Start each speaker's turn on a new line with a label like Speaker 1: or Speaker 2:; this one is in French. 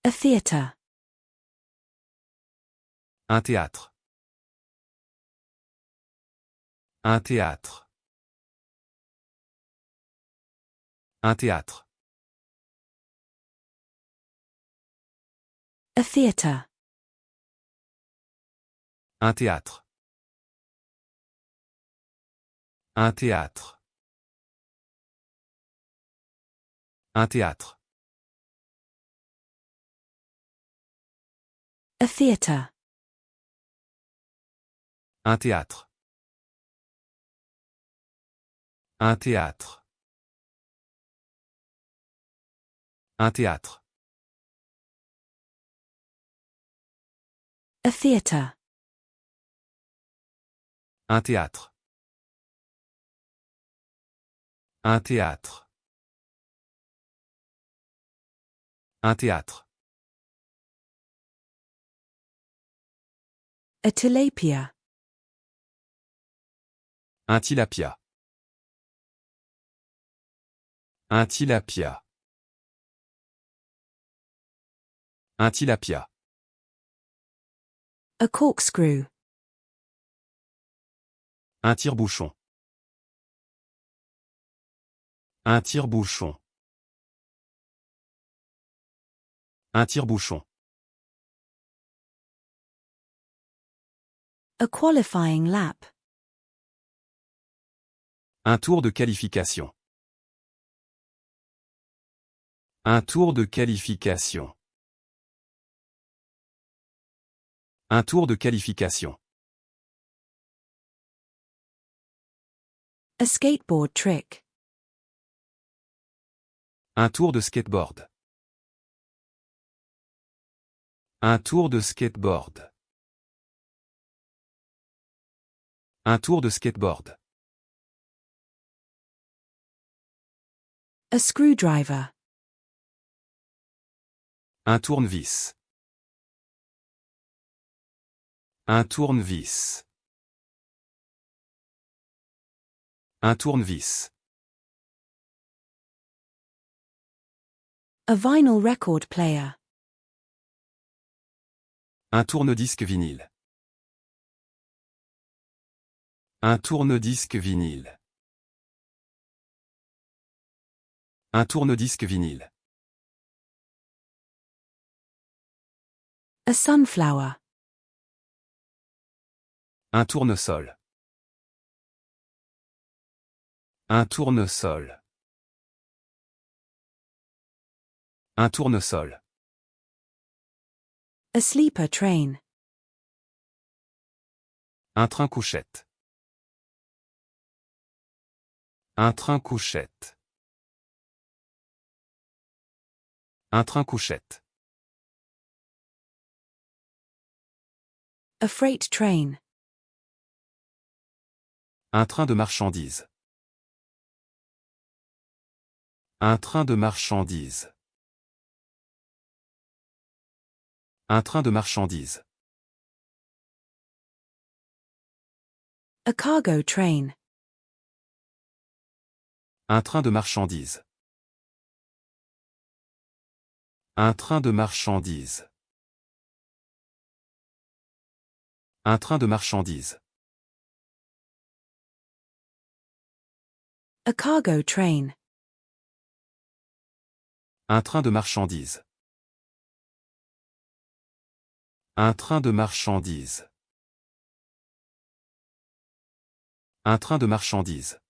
Speaker 1: A theatre.
Speaker 2: Un théâtre. Un théâtre. Un théâtre.
Speaker 1: A theatre.
Speaker 2: Un théâtre. Un théâtre. Un théâtre.
Speaker 1: A theatre.
Speaker 2: Un théâtre. Un théâtre. Un théâtre.
Speaker 1: A theatre.
Speaker 2: Un théâtre. Un théâtre. Un théâtre.
Speaker 1: A tilapia.
Speaker 2: Un tilapia. Un tilapia. Un tilapia.
Speaker 1: A corkscrew.
Speaker 2: Un tire-bouchon. Un tire-bouchon. Un tire-bouchon.
Speaker 1: A qualifying lap.
Speaker 2: Un tour de qualification. Un tour de qualification. Un tour de qualification.
Speaker 1: A skateboard trick.
Speaker 2: Un tour de skateboard. Un tour de skateboard. Un tour de skateboard.
Speaker 1: A screwdriver.
Speaker 2: Un tournevis. Un tournevis. Un tournevis.
Speaker 1: A vinyl record player.
Speaker 2: Un tourne-disque vinyle. Un tourne-disque vinyle. Un tourne-disque vinyle.
Speaker 1: A sunflower.
Speaker 2: Un tournesol. Un tournesol. Un tournesol.
Speaker 1: A sleeper train.
Speaker 2: Un train couchette. Un train couchette. Un train couchette.
Speaker 1: A freight train.
Speaker 2: Un train de marchandises. Un train de marchandises. Un train de marchandises.
Speaker 1: A cargo train.
Speaker 2: Un train de marchandises. Un train de marchandises. Un train de marchandises.
Speaker 1: A cargo train.
Speaker 2: Un train de marchandises. Un train de marchandises. Un train de marchandises.